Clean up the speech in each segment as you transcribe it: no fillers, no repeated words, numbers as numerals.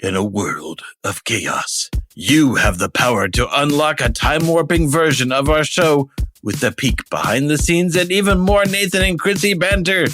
In a world of chaos, you have the power to unlock a time-warping version of our show with a peek behind the scenes and even more Nathan and Krissy banter.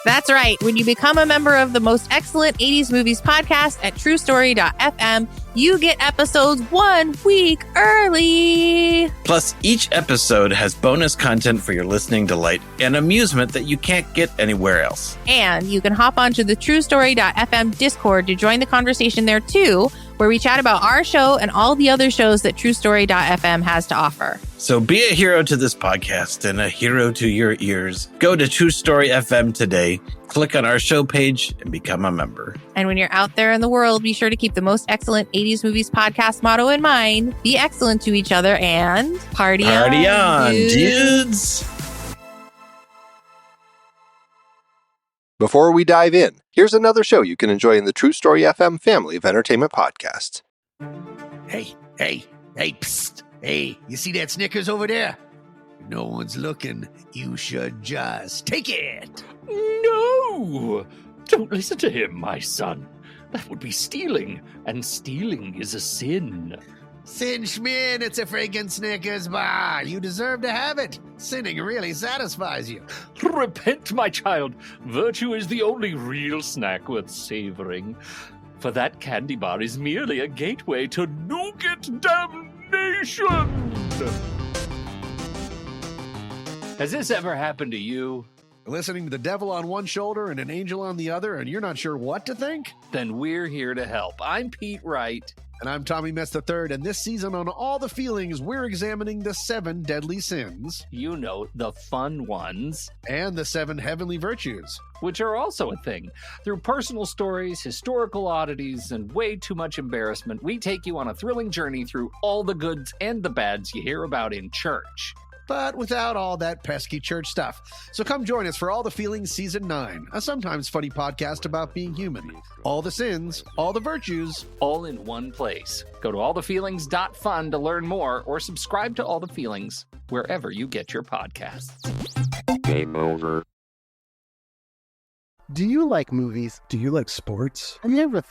That's right. When you become a member of the most excellent 80s movies podcast at truestory.fm, you get episodes 1 week early. Plus, each episode has bonus content for your listening delight and amusement that you can't get anywhere else. And you can hop onto the truestory.fm Discord to join the conversation there too, where we chat about our show and all the other shows that truestory.fm has to offer. So be a hero to this podcast and a hero to your ears. Go to True Story FM today, click on our show page, and become a member. And when you're out there in the world, be sure to keep the most excellent 80s movies podcast motto in mind. Be excellent to each other and party on, dudes. Before we dive in, here's another show you can enjoy in the True Story FM family of entertainment podcasts. Hey, psst. Hey, you see that Snickers over there? No one's looking. You should just take it. No! Don't listen to him, my son. That would be stealing, and stealing is a sin. Sin Schmin, it's a friggin' Snickers bar. You deserve to have it. Sinning really satisfies you. Repent, my child. Virtue is the only real snack worth savoring. For that candy bar is merely a gateway to nougat damnation. Has this ever happened to you? Listening to the devil on one shoulder and an angel on the other, and you're not sure what to think? Then we're here to help. I'm Pete Wright. And I'm Tommy Metz III, and this season on All the Feelings, we're examining the 7 deadly sins. You know, the fun ones. And the 7 heavenly virtues. Which are also a thing. Through personal stories, historical oddities, and way too much embarrassment, we take you on a thrilling journey through all the goods and the bads you hear about in church. But without all that pesky church stuff. So come join us for All the Feelings Season 9, a sometimes funny podcast about being human. All the sins, all the virtues. All in one place. Go to allthefeelings.fun to learn more, or subscribe to All the Feelings wherever you get your podcasts. Game over. Do you like movies? Do you like sports? I never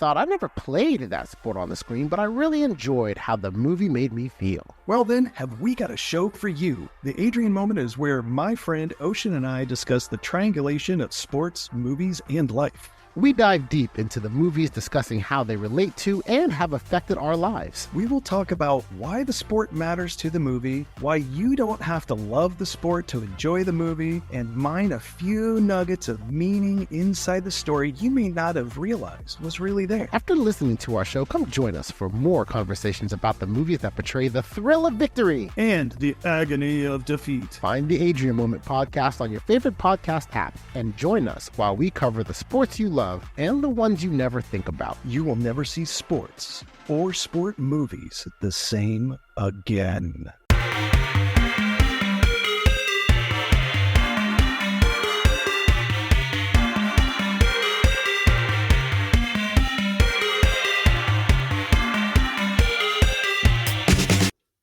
played that sport on the screen, but I really enjoyed how the movie made me feel. Well then, have we got a show for you. The Adrian Moment is where my friend Ocean and I discuss the triangulation of sports, movies, and life. We dive deep into the movies, discussing how they relate to and have affected our lives. We will talk about why the sport matters to the movie, why you don't have to love the sport to enjoy the movie, and mine a few nuggets of meaning inside the story you may not have realized was really there. After listening to our show, come join us for more conversations about the movies that portray the thrill of victory and the agony of defeat. Find the Adrian Moment podcast on your favorite podcast app and join us while we cover the sports you love and the ones you never think about. You will never see sports or sport movies the same again.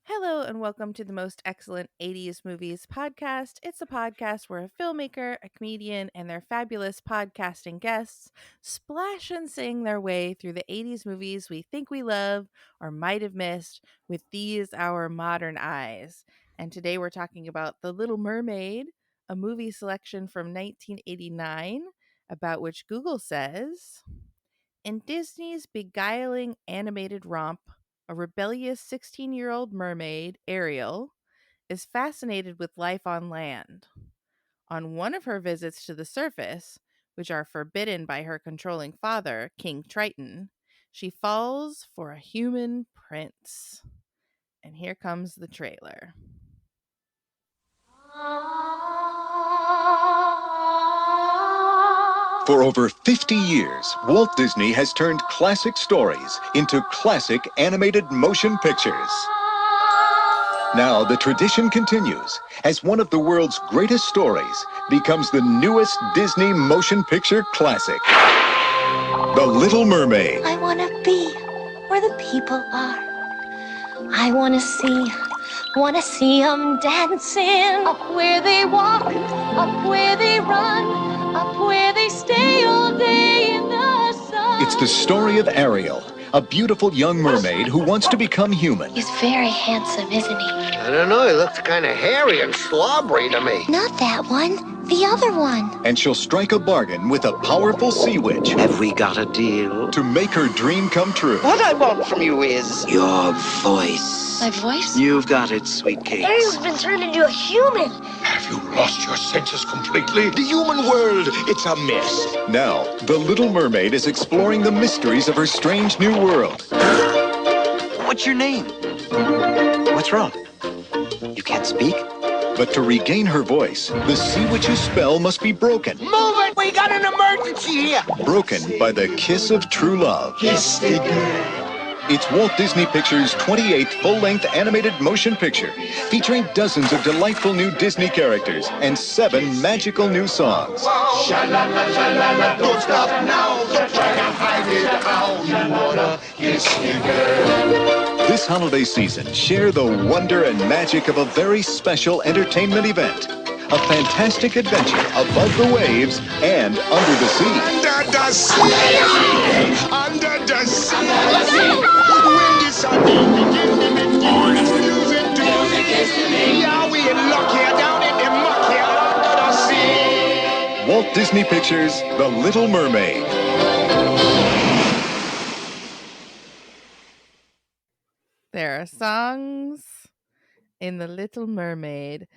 Hello and welcome to the most excellent 80s movies podcast. It's a podcast where a filmmaker, a comedian, and their fabulous podcasting guests splash and sing their way through the 80s movies we think we love or might have missed with these our modern eyes. And today we're talking about The Little Mermaid, a movie selection from 1989, about which Google says, in Disney's beguiling animated romp, a rebellious 16-year-old mermaid, Ariel, is fascinated with life on land. On one of her visits to the surface, which are forbidden by her controlling father, King Triton, she falls for a human prince. And here comes the trailer. For over 50 years, Walt Disney has turned classic stories into classic animated motion pictures. Now the tradition continues as one of the world's greatest stories becomes the newest Disney motion picture classic, The Little Mermaid. I want to be where the people are. I want to see them dancing. Up where they walk, up where they run, up where they stay all day in the sun. It's the story of Ariel, a beautiful young mermaid who wants to become human. He's very handsome, isn't he? I don't know, he looks kind of hairy and slobbery to me. Not that one, the other one. And she'll strike a bargain with a powerful sea witch Have we got a deal? to make her dream come true. What I want from you is your voice. My voice? You've got it, sweet cakes. Ariel's been turned into a human. Have you lost your senses completely? The human world, it's a mess. Now, the Little Mermaid is exploring the mysteries of her strange new world. What's your name? What's wrong? You can't speak? But to regain her voice, the sea witch's spell must be broken. Move it! We got an emergency here! Broken by the kiss of true love. Kiss the girl. It's Walt Disney Pictures' 28th full-length animated motion picture, featuring dozens of delightful new Disney characters and 7 magical new songs. Sha-la-la-la-la-la, don't stop now. Don't try to hide it how you wanna kiss the girl. This holiday season, share the wonder and magic of a very special entertainment event. A fantastic adventure above the waves and under the sea. Under the sea! Under the sea! When the sun begins to make music to me. Yeah, we in luck here, down in the muck here, under the sea. Walt Disney Pictures' The Little Mermaid. There are songs in The Little Mermaid.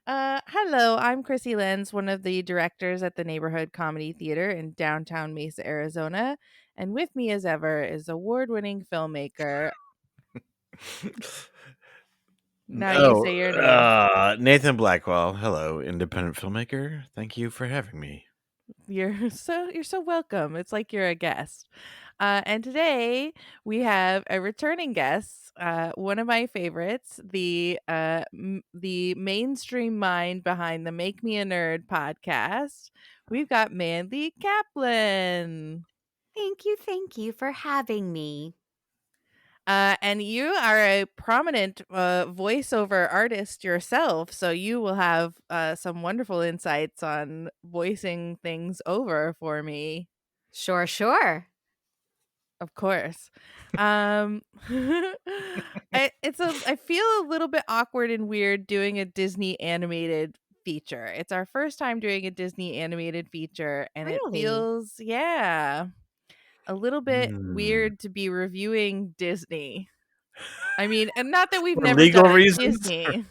Hello, I'm Krissy Lenz, one of the directors at the Neighborhood Comedy Theater in downtown Mesa, Arizona. And with me as ever is award-winning filmmaker. Now you say your name. Nathan Blackwell. Hello, independent filmmaker. Thank you for having me. You're so welcome. It's like you're a guest. And today we have a returning guest, one of my favorites, the mainstream mind behind the Make Me a Nerd podcast. We've got Mandy Kaplan. Thank you for having me. And you are a prominent voiceover artist yourself, so you will have some wonderful insights on voicing things over for me. Sure. Of course. I feel a little bit awkward and weird doing a Disney animated feature. It's our first time doing a Disney animated feature, and Really? it feels, a little bit weird to be reviewing Disney. I mean, and not that we've For never legal done reasons? Disney.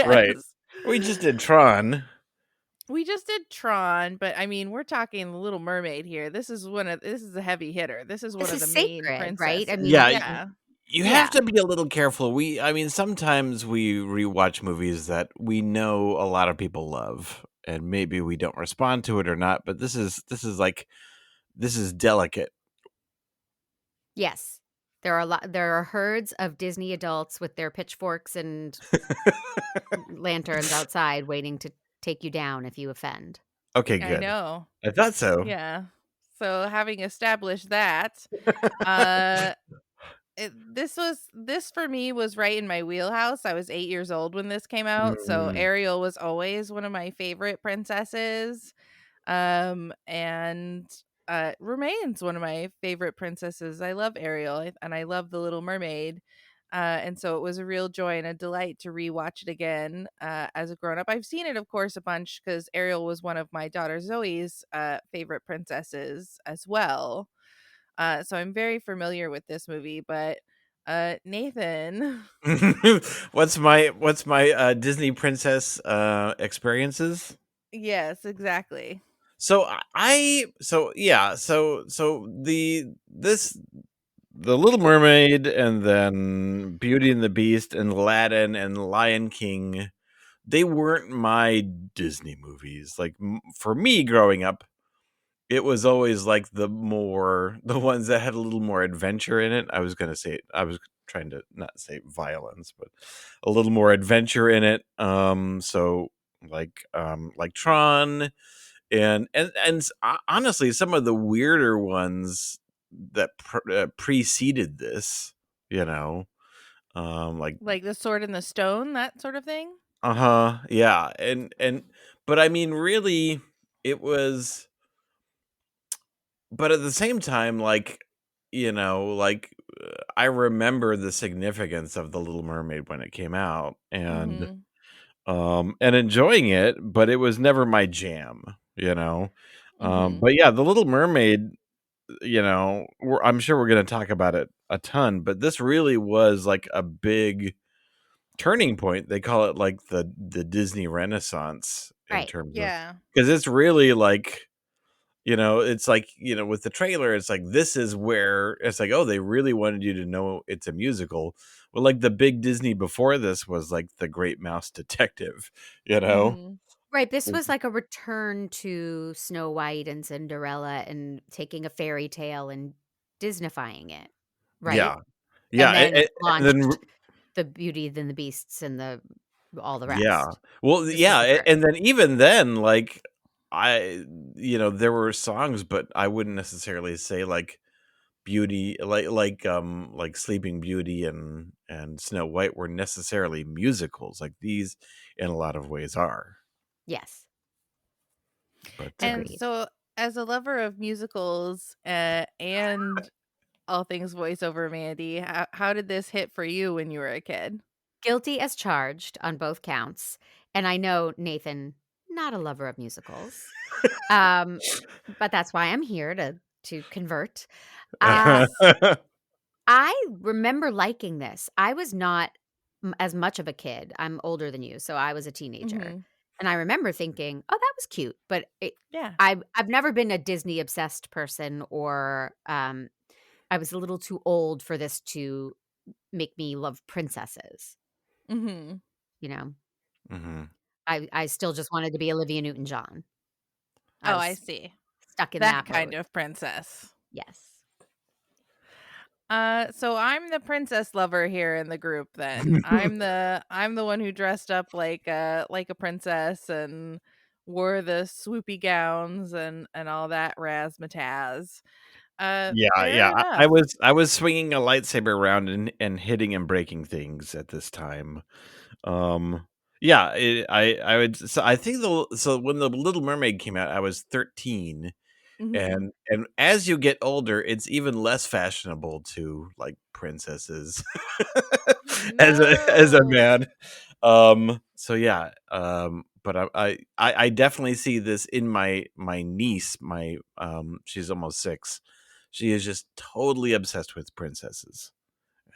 Right. Yes. We just did Tron. We just did Tron, but I mean, we're talking The Little Mermaid here. This is a heavy hitter. This is one This of the is main sacred, princesses. right? I mean, Yeah. You have to be a little careful. Sometimes we rewatch movies that we know a lot of people love, and maybe we don't respond to it or not. But this is delicate. Yes. There are herds of Disney adults with their pitchforks and lanterns outside waiting to take you down if you offend. Okay, good. I know. I thought so. Yeah. So having established that, this for me was right in my wheelhouse. I was 8 years old when this came out, so Ariel was always one of my favorite princesses, and remains one of my favorite princesses. I love Ariel, and I love The Little Mermaid, and so it was a real joy and a delight to rewatch it again as a grown up. I've seen it, of course, a bunch because Ariel was one of my daughter Zoe's favorite princesses as well. So I'm very familiar with this movie, but Nathan, what's my Disney princess experiences? Yes, exactly. So the Little Mermaid, and then Beauty and the Beast, and Aladdin, and Lion King, they weren't my Disney movies. Like for me growing up, it was always like the ones that had a little more adventure in it. I was trying to not say violence, but a little more adventure in it. So like Tron, and honestly, some of the weirder ones that preceded this, like The Sword and the Stone, that sort of thing. Yeah, but I mean, really, it was. But at the same time, I remember the significance of The Little Mermaid when it came out, and enjoying it, but it was never my jam, you know. But yeah, The Little Mermaid, I'm sure we're going to talk about it a ton, but this really was like a big turning point. They call it like the Disney Renaissance in Right. terms of, Yeah. because it's really like, it's like, with the trailer, it's like, this is where it's like, oh, they really wanted you to know it's a musical. Well, like the big Disney before this was like The Great Mouse Detective, Right. This was like a return to Snow White and Cinderella and taking a fairy tale and Disneyfying it. Right. Yeah. Yeah. And then it And then, launched the Beauty and the Beasts and all the rest. yeah. Well, This was yeah. the first. And then even then, like, there were songs, but I wouldn't necessarily say like Beauty, like Sleeping Beauty and Snow White were necessarily musicals. Like these, in a lot of ways, are. Yes. But And so, as a lover of musicals and all things voiceover, Mandy, how did this hit for you when you were a kid? Guilty as charged on both counts. And I know, Nathan, not a lover of musicals. But that's why I'm here to convert. I remember liking this. I was not as much of a kid. I'm older than you, so I was a teenager. And I remember thinking, oh, that was cute. But Yeah. I've never been a Disney obsessed person, or I was a little too old for this to make me love princesses. Mm-hmm. You know, Mm-hmm. I still just wanted to be Olivia Newton-John. I see. Stuck in that that kind mode. of princess. Yes. So I'm the princess lover here in the group. Then I'm the one who dressed up like a princess and wore the swoopy gowns and all that razzmatazz. Yeah. Fair I enough. was swinging a lightsaber around and hitting and breaking things at this time. Yeah, I would. So I think when the Little Mermaid came out, I was 13, Mhm. and as you get older, it's even less fashionable to like princesses as a man. So yeah. But I definitely see this in my niece. She's almost 6. She is just totally obsessed with princesses,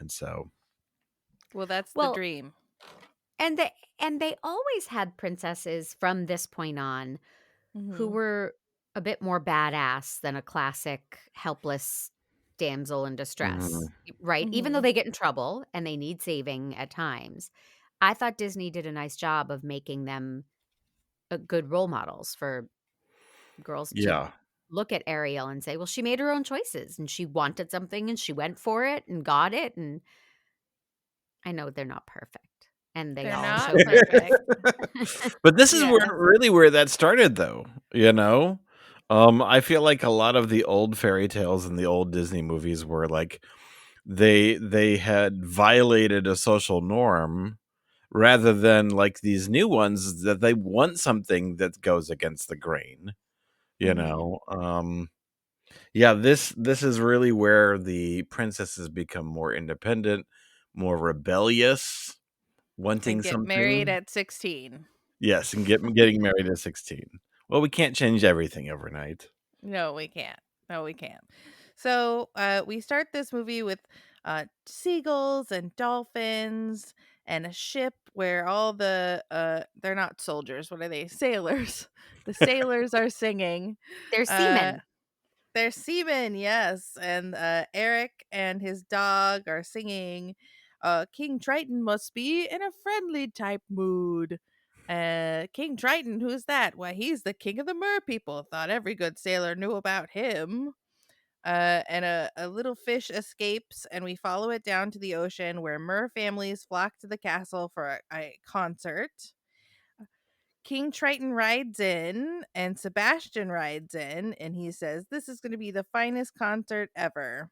and so. Well, that's the dream. And they always had princesses from this point on who were a bit more badass than a classic helpless damsel in distress, right? Even though they get in trouble and they need saving at times. I thought Disney did a nice job of making them good role models for girls to look at Ariel and say, well, she made her own choices and she wanted something and she went for it and got it. And I know they're not perfect. And they're all not show perfect. But this is where that started, though. I feel like a lot of the old fairy tales and the old Disney movies were like they had violated a social norm, rather than like these new ones that they want something that goes against the grain. Yeah, this is really where the princesses become more independent, more rebellious, wanting And get something. married at 16. Yes, and getting married at 16. Well, we can't change everything overnight. No, we can't. So we start this movie with seagulls and dolphins and a ship where all the they're not soldiers. What are they? Sailors. The sailors are singing. They're seamen. They're seamen, yes. And Eric and his dog are singing. King Triton must be in a friendly type mood. King Triton, who's that? Why, he's the king of the mer people. Thought every good sailor knew about him. And a little fish escapes, and we follow it down to the ocean where mer families flock to the castle for a concert. King Triton rides in, and Sebastian rides in, and he says, "This is going to be the finest concert ever."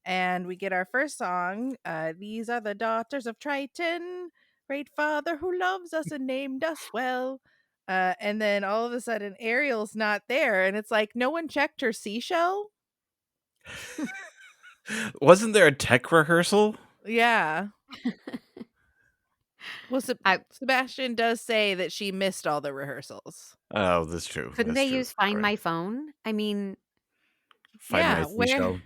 And we get our first song. These are the daughters of Triton, great father who loves us and named us well. And then all of a sudden, Ariel's not there, and it's like no one checked her seashell. Wasn't there a tech rehearsal? Yeah. Well, Sebastian does say that she missed all the rehearsals. Oh, that's true. Couldn't That's they true. use Find Right. My Phone? I mean, Find Yeah, my seashell.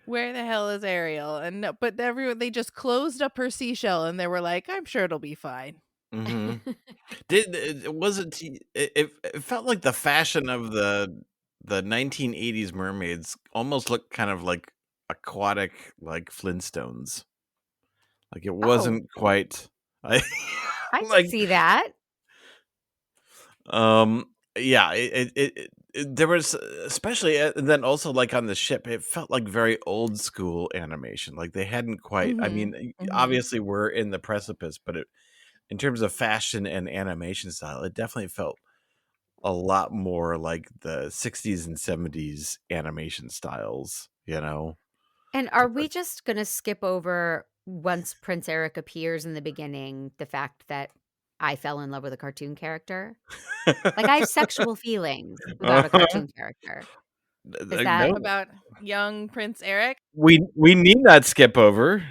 where the hell is Ariel? And no, but everyone, they just closed up her seashell and they were like, I'm sure it'll be fine. Mm-hmm. It felt like the fashion of the 1980s mermaids almost looked kind of like aquatic, like Flintstones. Like it wasn't quite. I I can see that. Yeah, there was especially and then also like on the ship, it felt like very old school animation. Like they hadn't quite. I mean, obviously we're in the precipice, but in terms of fashion and animation style, it definitely felt a lot more like the 60s and 70s animation styles, you know? And are we just going to skip over, once Prince Eric appears in the beginning, the fact that I fell in love with a cartoon character? Like, I have sexual feelings about a cartoon character. Is that about young Prince Eric? We need not skip over.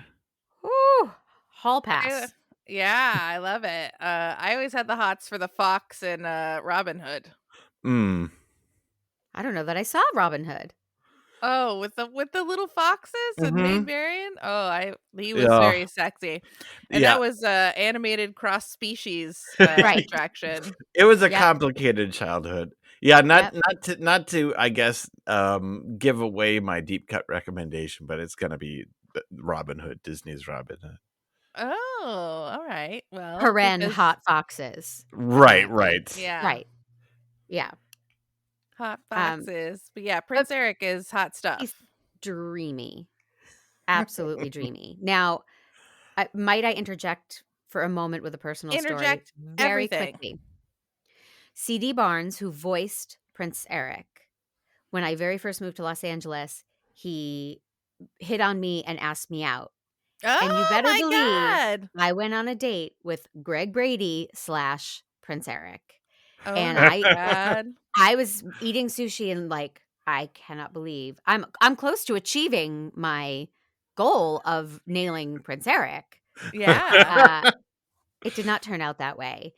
Ooh, hall pass. I love it. I always had the hots for the fox and Robin Hood. I don't know that I saw Robin Hood. Oh, with the little foxes and Maid Marian. Oh, he was Yeah. very sexy, and Yeah. that was animated cross species attraction. It was a complicated childhood. Yeah, not to I guess give away my deep cut recommendation, but it's gonna be Robin Hood, Disney's Robin Hood. Oh, all right. Well, Paren hot foxes. Right. Yeah. Right. Yeah. Hot foxes. But yeah, Prince Eric is hot stuff. He's dreamy. Absolutely dreamy. Now, might I interject for a moment with a personal story? Very quickly. C.D. Barnes, who voiced Prince Eric, when I very first moved to Los Angeles, he hit on me and asked me out. Oh, and you better my believe God. I went on a date with Greg Brady / Prince Eric. Oh, and my God. I was eating sushi and like, I cannot believe I'm close to achieving my goal of nailing Prince Eric. Yeah. It did not turn out that way.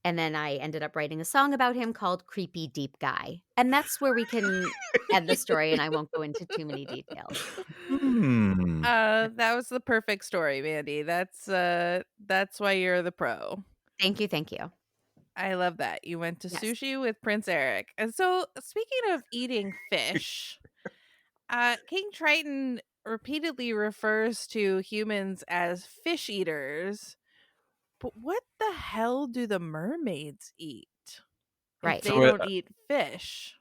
And then I ended up writing a song about him called Creepy Deep Guy. And that's where we can end the story, and I won't go into too many details. That was the perfect story, Mandy. That's why you're the pro. Thank you. I love that. You went to sushi with Prince Eric. And so, speaking of eating fish, King Triton repeatedly refers to humans as fish eaters. But what the hell do the mermaids eat? Right. If they don't eat fish.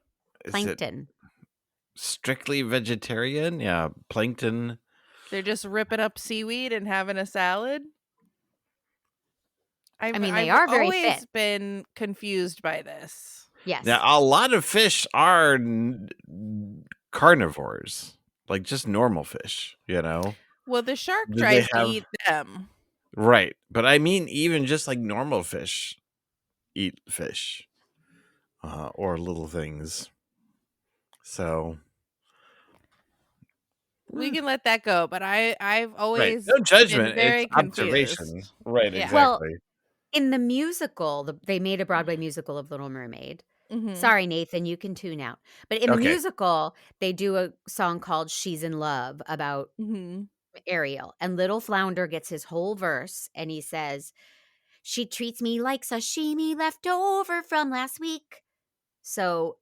Plankton. Strictly vegetarian? Yeah, plankton. They're just ripping up seaweed and having a salad? I mean, they are very always fit. Been confused by this. Yes. Now, a lot of fish are carnivores, like just normal fish, you know? Well, the shark tries to eat them. Right. But I mean, even just like normal fish eat fish or little things. So we can let that go, but I've always no judgment, been very it's observation. confused. Right, Yeah. exactly. Well, in the musical, they made a Broadway musical of Little Mermaid. Mhm. Sorry, Nathan, you can tune out. But in the musical, they do a song called She's in Love about Ariel. And Little Flounder gets his whole verse, and he says, she treats me like sashimi left over from last week. So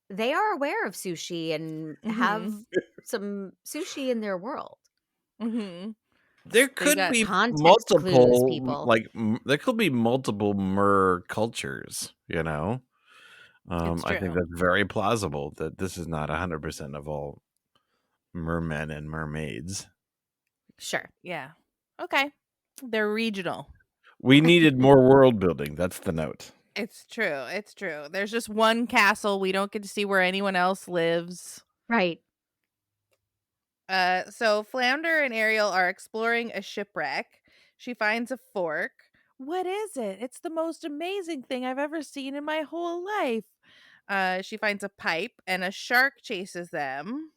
they are aware of sushi and have some sushi in their world. There could be multiple, there could be multiple mer cultures, you know? I think that's very plausible that this is not 100% of all mermen and mermaids. Sure. Yeah. Okay. They're regional. We needed more world building. That's the note. It's true. It's true. There's just one castle. We don't get to see where anyone else lives. Right. So Flounder and Ariel are exploring a shipwreck. She finds a fork. What is it? It's the most amazing thing I've ever seen in my whole life. She finds a pipe and a shark chases them.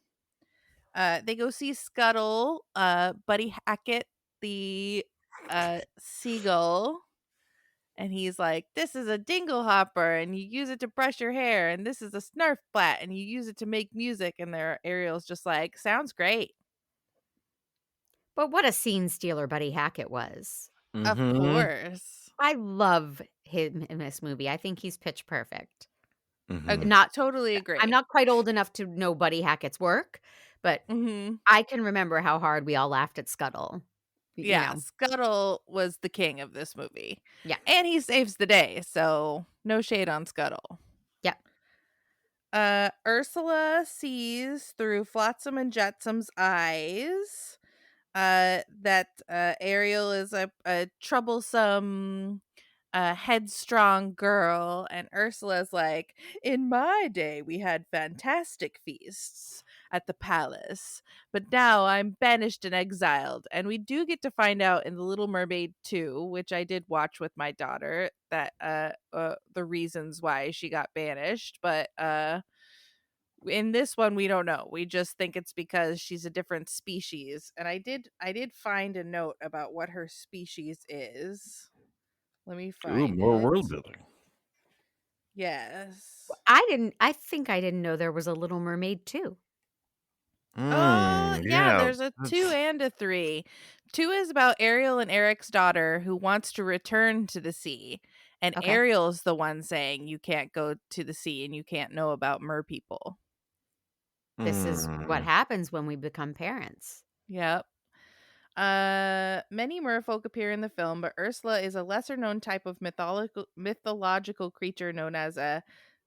They go see Scuttle, Buddy Hackett, the seagull. And he's like, this is a dingle hopper, and you use it to brush your hair. And this is a snarf flat, and you use it to make music. And Ariel's just like, sounds great. But what a scene stealer Buddy Hackett was. Of course. I love him in this movie. I think he's pitch perfect. Not totally agree. I'm not quite old enough to know Buddy Hackett's work, but I can remember how hard we all laughed at Scuttle. Yeah, Scuttle was the king of this movie. Yeah. And he saves the day, so no shade on Scuttle. Yep. Ursula sees through Flotsam and Jetsam's eyes that Ariel is a troublesome, headstrong girl, and Ursula's like, in my day we had fantastic feasts at the palace, but now I'm banished and exiled. And we do get to find out in The Little Mermaid 2, which I did watch with my daughter, that the reasons why she got banished, but in this one we don't know. We just think it's because she's a different species. And I did find a note about what her species is. Let me find more it. world building. Yes. I think I didn't know there was a Little Mermaid 2. Yeah, there's a 2 and a 3. 2 is about Ariel and Eric's daughter who wants to return to the sea. And Ariel's the one saying you can't go to the sea and you can't know about mer people. This is what happens when we become parents. Yep. Many merfolk appear in the film, but Ursula is a lesser known type of mythological creature known as a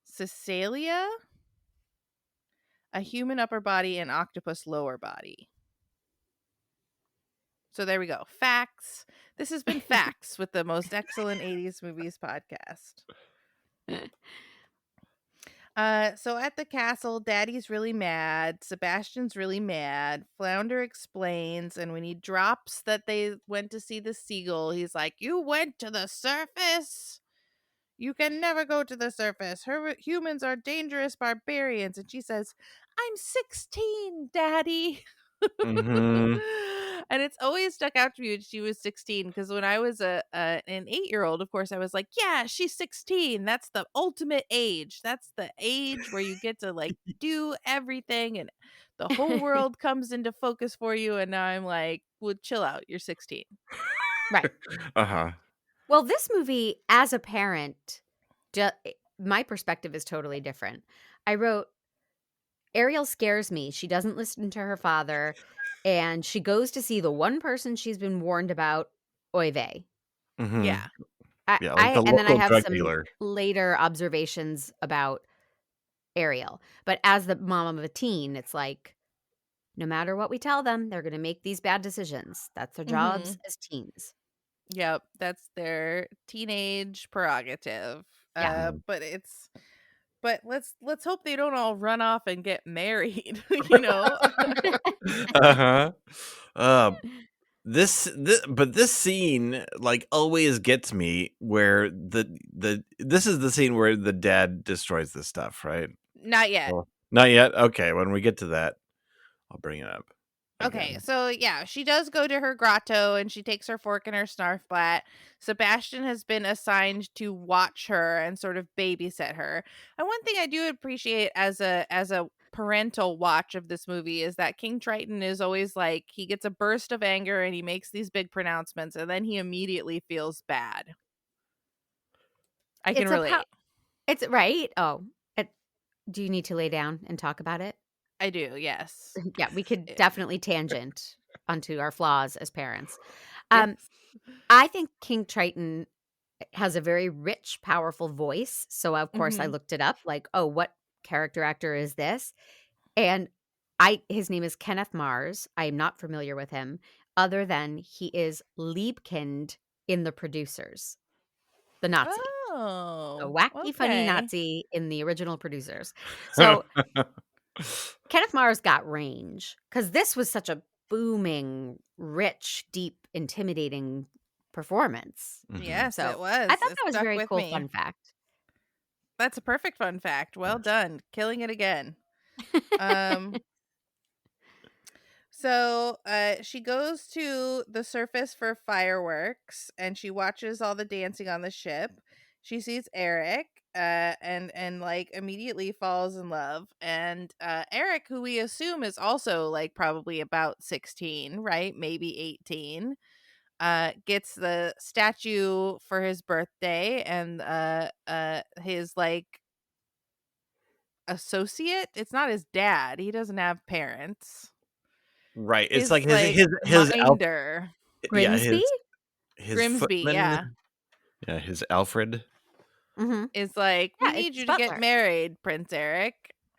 Caecilia, a human upper body and octopus lower body. So there we go. Facts. This has been Facts with the most excellent 80s movies podcast. So at the castle, Daddy's really mad. Sebastian's really mad. Flounder explains, and when he drops that they went to see the seagull, he's like, you went to the surface? You can never go to the surface. Humans are dangerous barbarians. And she says, I'm 16, Daddy. And it's always stuck out to me when she was 16, because when I was an 8-year-old, of course, I was like, yeah, she's 16. That's the ultimate age. That's the age where you get to like do everything and the whole world comes into focus for you. And now I'm like, well, chill out. You're 16. Right. Well, this movie, as a parent, my perspective is totally different. I wrote, Ariel scares me. She doesn't listen to her father, and she goes to see the one person she's been warned about, oy vey. Yeah. And then I have some later observations about Ariel. But as the mom of a teen, it's like, no matter what we tell them, they're going to make these bad decisions. That's their jobs as teens. Yep, that's their teenage prerogative. Yeah. But let's hope they don't all run off and get married, you know. This scene like always gets me, where this is the scene where the dad destroys the stuff, right? Not yet. Not yet. Okay, when we get to that, I'll bring it up. Okay, so yeah, she does go to her grotto and she takes her fork and her snarf flat. Sebastian has been assigned to watch her and sort of babysit her. And one thing I do appreciate as a parental watch of this movie is that King Triton is always like, he gets a burst of anger and he makes these big pronouncements and then he immediately feels bad. I can relate. It's right. Do you need to lay down and talk about it? I do, yes. Yeah, we could definitely tangent onto our flaws as parents. Yes. I think King Triton has a very rich, powerful voice. So, of course, I looked it up, like, oh, what character actor is this? And his name is Kenneth Mars. I am not familiar with him, other than he is Liebkind in The Producers, the Nazi. Oh, a wacky, funny Nazi in The Original Producers. So Kenneth Mars got range, because this was such a booming, rich, deep, intimidating performance. Yes, So it was. I thought It that was a stuck very with cool me. fun fact. That's a perfect fun fact. Well done. Killing it again. So she goes to the surface for fireworks and she watches all the dancing on the ship. She sees Eric and like immediately falls in love. And Eric, who we assume is also like probably about 16, right? Maybe 18, gets the statue for his birthday, and his like associate, it's not his dad. He doesn't have parents. Right. It's His like like his minder. yeah, Grimsby? his Grimsby, footman. yeah. Yeah, his Alfred. Mm-hmm. Is like, we Yeah, need it's you to get Butler. married, Prince Eric.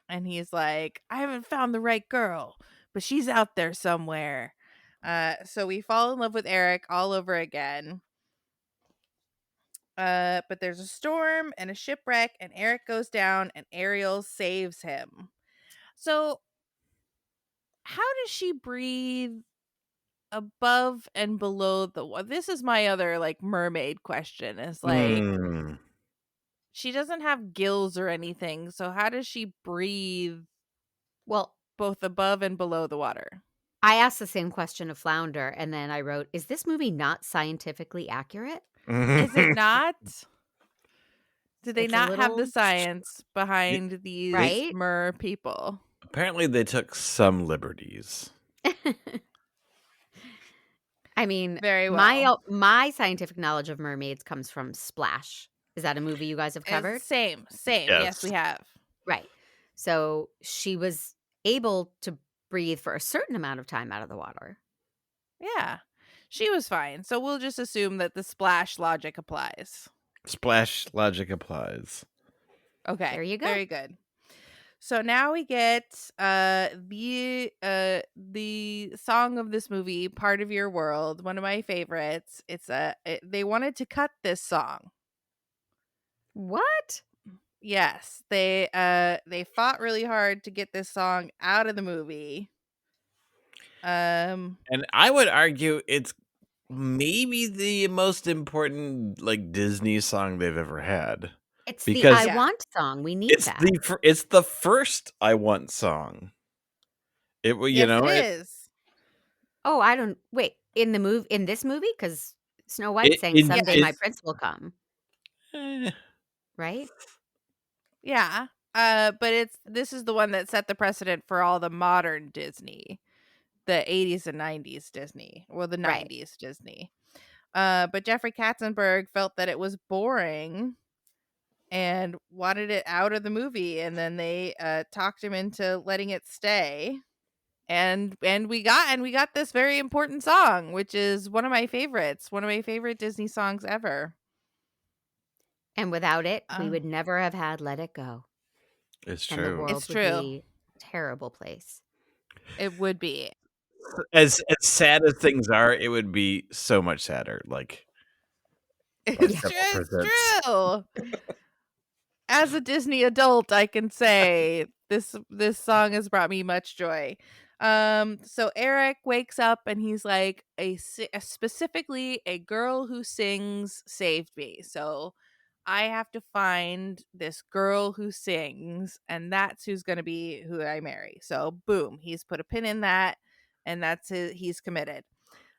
And he's like, I haven't found the right girl, but she's out there somewhere. So we fall in love with Eric all over again. But there's a storm and a shipwreck, and Eric goes down, and Ariel saves him. So how does she breathe above and below the water? This is my other like mermaid question. Is like, she doesn't have gills or anything, so how does she breathe? Well, both above and below the water. I asked the same question of Flounder, and then I wrote, is this movie not scientifically accurate? Is it not? Did they It's a not have the little- science behind these Right? mer people? Apparently, they took some liberties. I mean, Very well. my scientific knowledge of mermaids comes from Splash. Is that a movie you guys have covered? Same. Yes, we have. Right. So she was able to breathe for a certain amount of time out of the water. Yeah, she was fine. So we'll just assume that the splash logic applies. Splash logic applies. Okay, there you go. Very good. So now we get the song of this movie, "Part of Your World," one of my favorites. They wanted to cut this song. What? Yes, they fought really hard to get this song out of the movie. And I would argue it's maybe the most important like Disney song they've ever had. It's the I Want song. We need that. It's the first I Want song. It is. Oh, I don't wait in this movie because Snow White sang "Someday My Prince Will Come." Right? Yeah. But this is the one that set the precedent for all the modern Disney, the 80s and 90s Disney, or the 90s Disney. But Jeffrey Katzenberg felt that it was boring and wanted it out of the movie, and then they talked him into letting it stay. And we got this very important song, which is one of my favorites, one of my favorite Disney songs ever. And without it, we would never have had "Let It Go." It's true. And the world would be a terrible place. It would be. As sad as things are, it would be so much sadder. Like it's true. As a Disney adult, I can say this song has brought me much joy. So Eric wakes up and he's like, specifically a girl who sings saved me. So I have to find this girl who sings, and that's who's going to be who I marry. So boom, he's put a pin in that, and he's committed.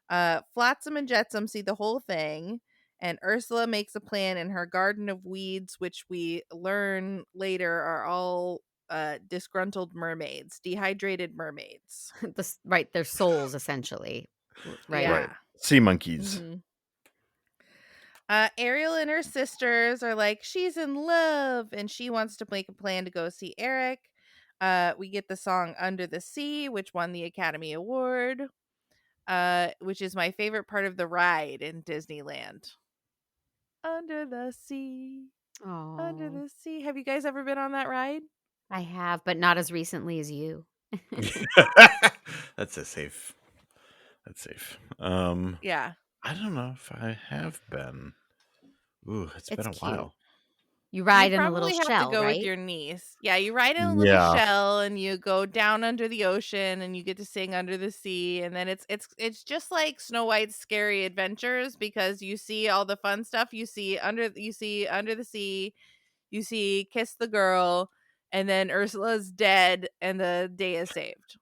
Flotsam and Jetsam see the whole thing, and Ursula makes a plan in her garden of weeds, which we learn later are all disgruntled mermaids, dehydrated mermaids. Right, their souls essentially. Right. Yeah. Right. Sea monkeys. Mm-hmm. Ariel and her sisters are like, she's in love, and she wants to make a plan to go see Eric. We get the song "Under the Sea," which won the Academy Award, which is my favorite part of the ride in Disneyland. Under the sea. Aww. Under the sea. Have you guys ever been on that ride? I have, but not as recently as you. That's safe. Yeah. I don't know if I have been. Ooh, it's been a cute. while. You ride in a probably little have shell, to go right? with your niece. Yeah, you ride in a little shell, and you go down under the ocean, and you get to sing "Under the Sea." And then it's just like Snow White's Scary Adventures, because you see all the fun stuff. You see under the sea, you see Kiss the Girl, and then Ursula's dead, and the day is saved.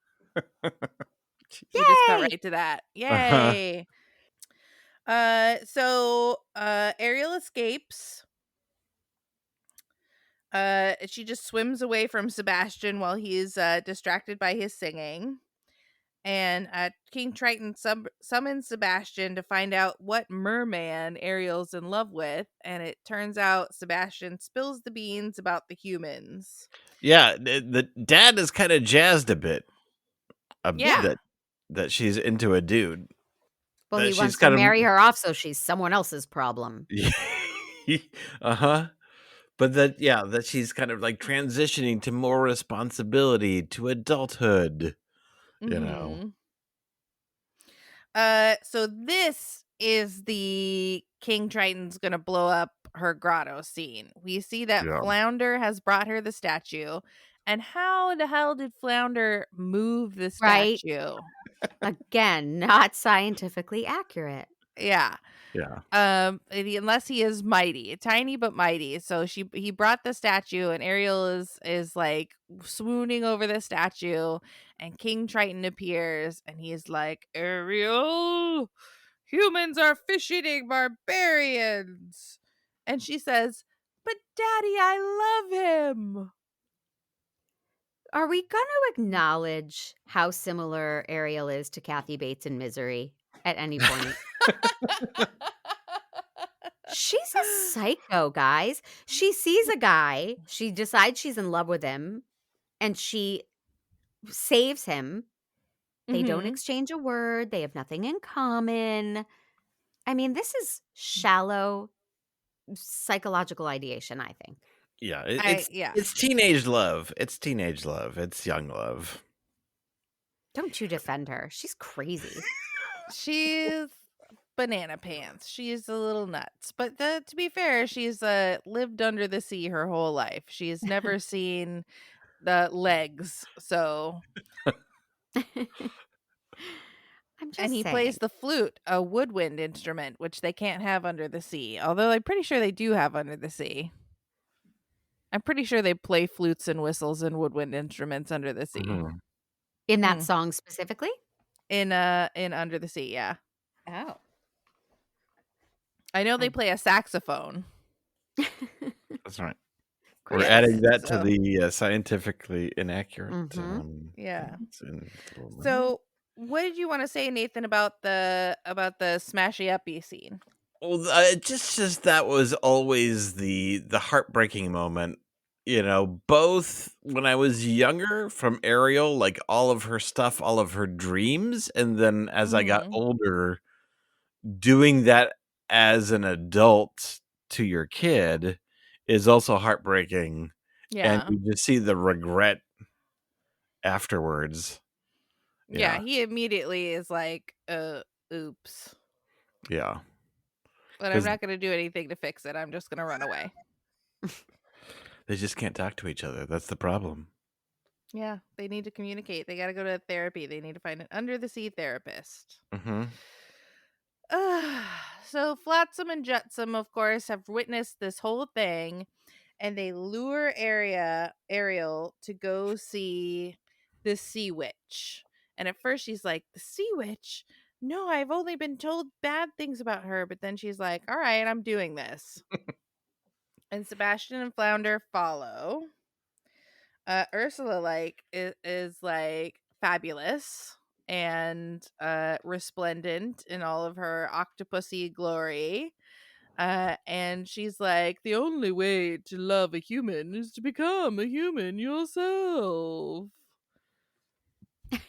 She just cut Yay! right to that. Yay. So Ariel escapes. She just swims away from Sebastian while he's distracted by his singing. And King Triton summons Sebastian to find out what merman Ariel's in love with. And it turns out Sebastian spills the beans about the humans. Yeah, the dad is kind of jazzed a bit. That she's into a dude. Well, That he she's wants to kind of- marry her off so she's someone else's problem. Uh-huh. But that she's kind of like transitioning to more responsibility, to adulthood. You know. So this is the King Triton's gonna blow up her grotto scene. We see that Flounder has brought her the statue. And how the hell did Flounder move the statue? Again, not scientifically accurate. Yeah. Unless he is mighty, tiny but mighty. So he brought the statue, and Ariel is like swooning over the statue, and King Triton appears, and he's like, Ariel, humans are fish-eating barbarians. And she says, but Daddy, I love him. Are we going to acknowledge how similar Ariel is to Kathy Bates in Misery at any point? She's a psycho, guys. She sees a guy, she decides she's in love with him, and she saves him. They don't exchange a word. They have nothing in common. I mean, this is shallow psychological ideation, I think. Yeah, it's teenage love. It's teenage love. It's young love. Don't you defend her. She's crazy. She's banana pants. She's a little nuts. But to be fair, she's lived under the sea her whole life. She's never seen the legs. So and he plays the flute, a woodwind instrument, which they can't have under the sea. Although I'm pretty sure they do have under the sea. I'm pretty sure they play flutes and whistles and woodwind instruments under the sea. In that song specifically? In Under the Sea, yeah. Oh. I know they play a saxophone. That's right. We're adding that to the scientifically inaccurate. Yeah. So, what did you want to say, Nathan, about the smashy uppy scene? Well, just that was always the heartbreaking moment. You know, both when I was younger from Ariel, like all of her stuff, all of her dreams, and then as I got older, doing that as an adult to your kid is also heartbreaking. Yeah. And you just see the regret afterwards. Yeah, he immediately is like, oops. Yeah. But I'm not going to do anything to fix it. I'm just going to run away. They just can't talk to each other. That's the problem. Yeah, they need to communicate. They got to go to therapy. They need to find an under-the-sea therapist. So Flotsam and Jetsam, of course, have witnessed this whole thing, and they lure Ariel to go see the sea witch. And at first she's like, the sea witch? No, I've only been told bad things about her. But then she's like, all right, I'm doing this. And Sebastian and Flounder follow. Ursula is like fabulous and resplendent in all of her octopusy glory. And she's like, the only way to love a human is to become a human yourself.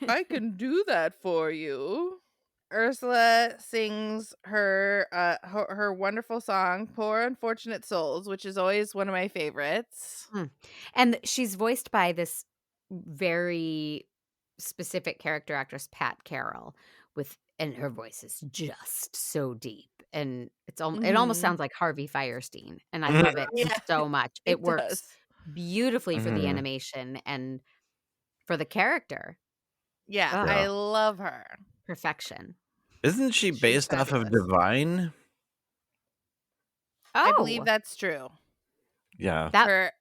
I can do that for you. Ursula sings her wonderful song, Poor Unfortunate Souls, which is always one of my favorites. And she's voiced by this very specific character actress, Pat Carroll, and her voice is just so deep. And it almost sounds like Harvey Fierstein. And I love it so much. It works beautifully for the animation and for the character. Yeah, I love her. Perfection. Isn't she based off of Divine? I believe that's true. Yeah.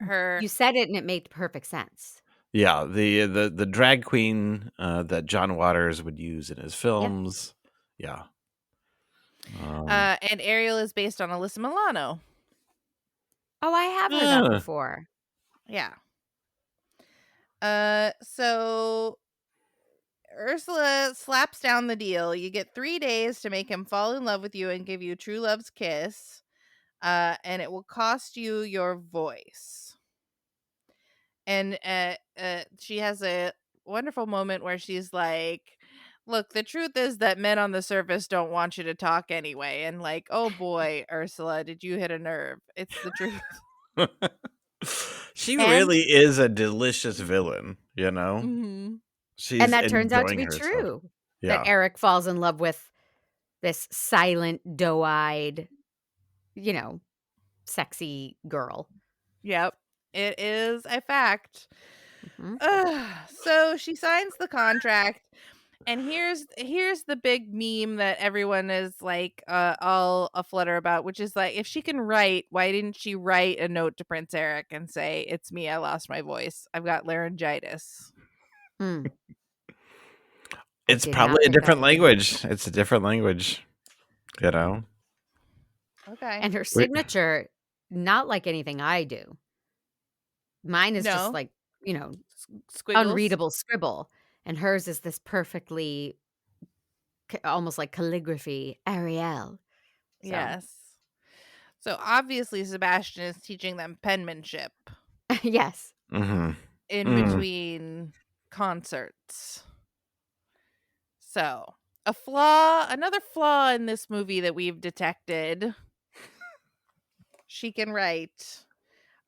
Her you said it and it made perfect sense. Yeah, the drag queen that John Waters would use in his films. Yeah. And Ariel is based on Alyssa Milano. Oh, I have heard that before. Yeah. So Ursula slaps down the deal. You get 3 days to make him fall in love with you and give you true love's kiss. And it will cost you your voice. And she has a wonderful moment where she's like, look, the truth is that men on the surface don't want you to talk anyway. And like, oh boy, Ursula, did you hit a nerve? It's the truth. She really is a delicious villain, you know? Mm-hmm. She's and that turns out to be herself. true. Yeah. That Eric falls in love with this silent, doe-eyed, sexy girl. Yep. It is a fact. So she signs the contract. And here's the big meme that everyone is like all aflutter about, which is like, if she can write, why didn't she write a note to Prince Eric and say, it's me, I lost my voice, I've got laryngitis. It's probably a different language. It's a different language, you know? Okay. And her signature, not like anything I do. Mine is just like, Squiggles? unreadable scribble. And hers is this perfectly, almost like calligraphy, Ariel. So. Yes. So obviously Sebastian is teaching them penmanship. Yes. Mm-hmm. In between concerts. So, another flaw in this movie that we've detected. She can write.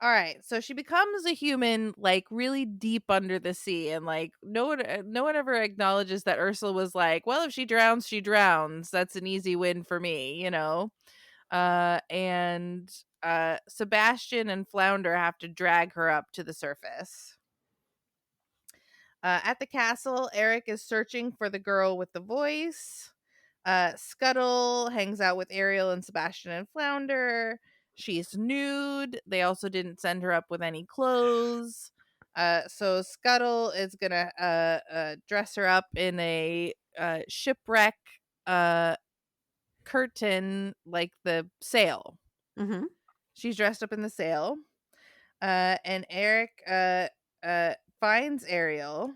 All right, so she becomes a human, like, really deep under the sea, and like no one ever acknowledges that Ursula was like, well, if she drowns, she drowns. That's an easy win for me, you know. And Sebastian and Flounder have to drag her up to the surface. At the castle, Eric is searching for the girl with the voice. Scuttle hangs out with Ariel and Sebastian and Flounder. She's nude. They also didn't send her up with any clothes. So Scuttle is gonna dress her up in a shipwreck curtain, like the sail. Mm-hmm. She's dressed up in the sail. And Eric finds Ariel.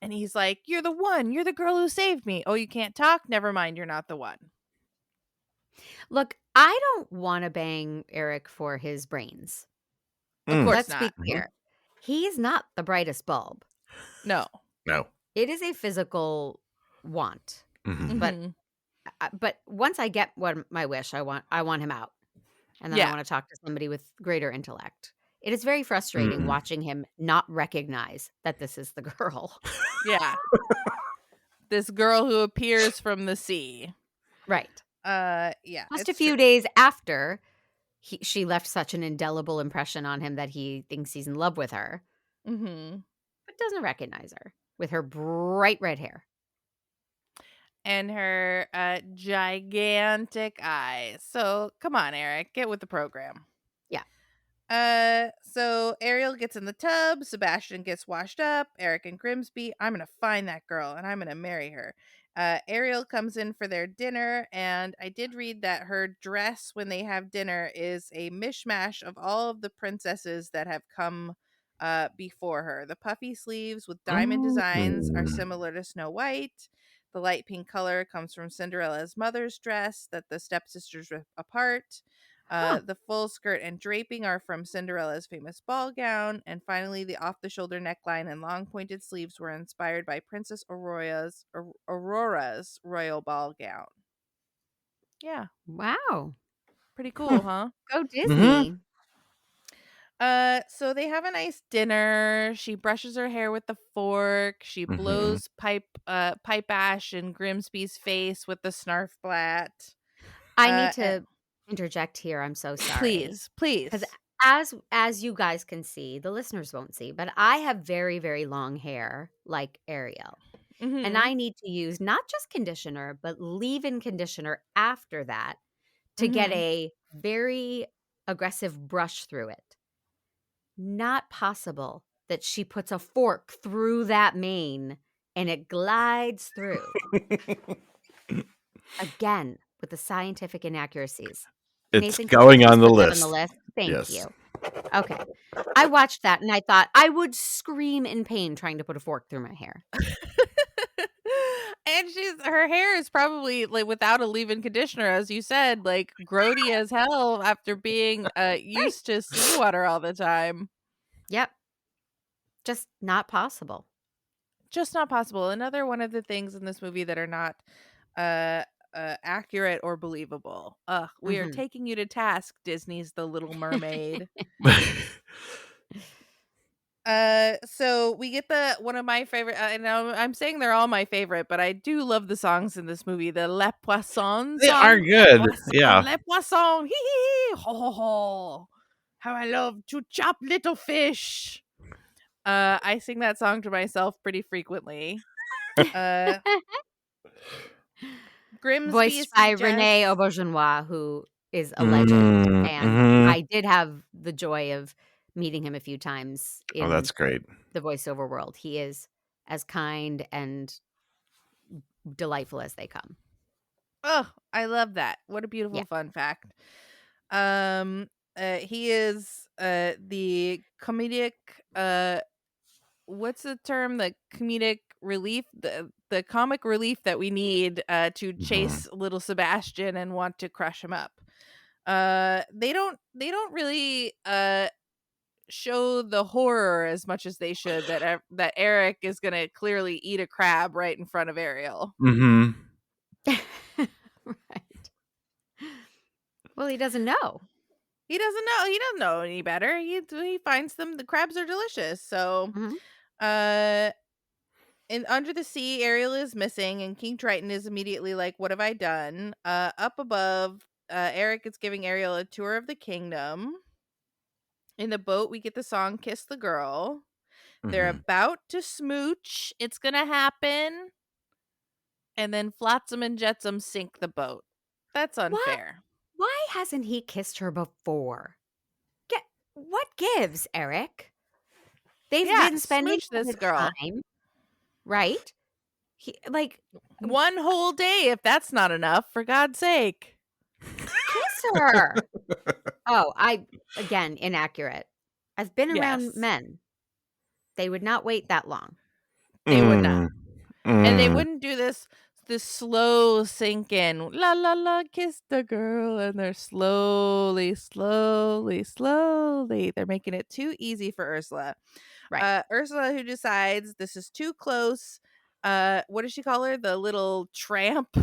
And he's like, you're the one. You're the girl who saved me. Oh, you can't talk? Never mind. You're not the one. Look, I don't want to bang Eric for his brains. Of course Let's not. be clear. He's not the brightest bulb. No. It is a physical want. Mm-hmm. But once I get my wish, I want him out. And then I want to talk to somebody with greater intellect. It is very frustrating watching him not recognize that this is the girl. Yeah. This girl who appears from the sea. Right. Yeah. Just a few days after she left such an indelible impression on him that he thinks he's in love with her. Mm-hmm. But doesn't recognize her with her bright red hair. And her gigantic eyes. So come on, Eric, get with the program. So Ariel gets in the tub, Sebastian gets washed up, Eric and Grimsby, I'm gonna find that girl and I'm gonna marry her. Ariel comes in for their dinner, and I did read that her dress when they have dinner is a mishmash of all of the princesses that have come before her. The puffy sleeves with diamond designs are similar to Snow White. The light pink color comes from Cinderella's mother's dress that the stepsisters ripped apart. The full skirt and draping are from Cinderella's famous ball gown. And finally, the off-the-shoulder neckline and long pointed sleeves were inspired by Princess Aurora's royal ball gown. Yeah. Wow. Pretty cool, huh? Go Disney. So they have a nice dinner. She brushes her hair with the fork. She blows pipe ash in Grimsby's face with the snarf blat. I need to interject here. I'm so sorry. Please. Because as you guys can see, the listeners won't see, but I have very, very long hair like Ariel. Mm-hmm. And I need to use not just conditioner, but leave-in conditioner after that to get a very aggressive brush through it. Not possible that she puts a fork through that mane and it glides through. Again, with the scientific inaccuracies. It's Nathan, going could you on please the put that list. on the list? Thank Yes. you. Okay. I watched that and I thought I would scream in pain trying to put a fork through my hair. And her hair is probably like without a leave-in conditioner, as you said, like grody as hell after being used to seawater all the time. Yep. Just not possible. Just not possible. Another one of the things in this movie that are not accurate or believable. We are taking you to task, Disney's The Little Mermaid. So we get one of my favorite. I know I'm saying they're all my favorite, but I do love the songs in this movie. The Les Poissons. They are good. Yeah. Les Poissons. Hee hee hee. Ho ho ho. How I love to chop little fish. I sing that song to myself pretty frequently. Grimsby Voiced by Renee Auberjonois, who is a legend. And I did have the joy of meeting him a few times in that's great. the voiceover world. He is as kind and delightful as they come. Oh, I love that. What a beautiful fun fact. He is the comedic what's the term? The comedic relief, the comic relief that we need to chase little Sebastian and want to crush him up. They don't really show the horror as much as they should that Eric is going to clearly eat a crab right in front of Ariel. Right. Well, he doesn't know. He doesn't know any better. He finds them. The crabs are delicious. So, in Under the Sea, Ariel is missing, and King Triton is immediately like, "What have I done?" Up above, Eric is giving Ariel a tour of the kingdom. In the boat, we get the song "Kiss the Girl." They're about to smooch. It's gonna happen, and then Flotsam and Jetsam sink the boat. That's unfair. Why hasn't he kissed her before? What gives, Eric? They've been spending this girl time, right? One whole day, if that's not enough, for God's sake. Kiss her. Again, inaccurate. I've been around men. They would not wait that long. They would not. And they wouldn't do this slow sink in. La la la, kiss the girl. And they're slowly. They're making it too easy for Ursula. Right. Ursula, who decides this is too close. What does she call her? The little tramp.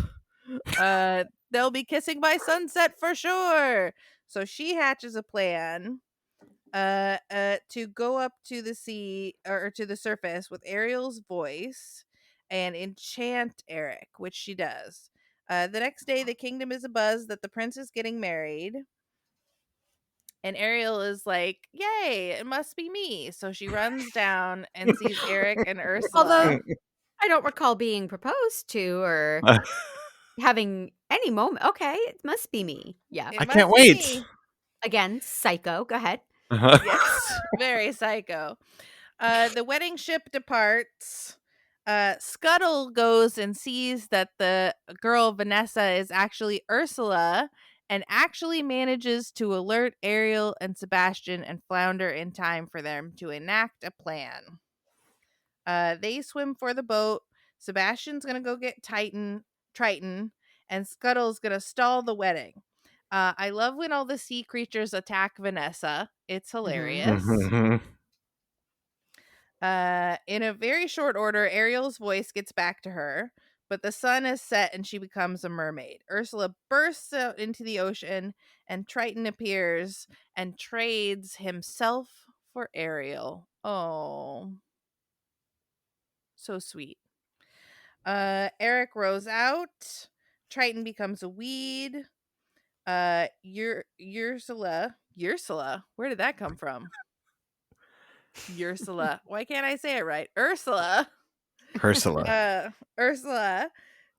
They'll be kissing by sunset for sure. So she hatches a plan to go up to the sea or to the surface with Ariel's voice and enchant Eric, which she does. The next day, the kingdom is abuzz that the prince is getting married. And Ariel is like, "Yay, it must be me." So she runs down and sees Eric and Ursula. Although I don't recall being proposed to or having any moment. Okay, it must be me. Yeah. I can't wait. Me. Again, psycho. Go ahead. Yes, very psycho. The wedding ship departs. Scuttle goes and sees that the girl Vanessa is actually Ursula and actually manages to alert Ariel and Sebastian and Flounder in time for them to enact a plan. They swim for the boat. Sebastian's going to go get Triton, and Scuttle's going to stall the wedding. I love when all the sea creatures attack Vanessa. It's hilarious. In a very short order, Ariel's voice gets back to her, but the sun has set and she becomes a mermaid. Ursula bursts out into the ocean, and Triton appears and trades himself for Ariel. Oh, so sweet. Eric rows out. Triton becomes a weed. Ursula. Where did that come from? Ursula. Why can't I say it right? Ursula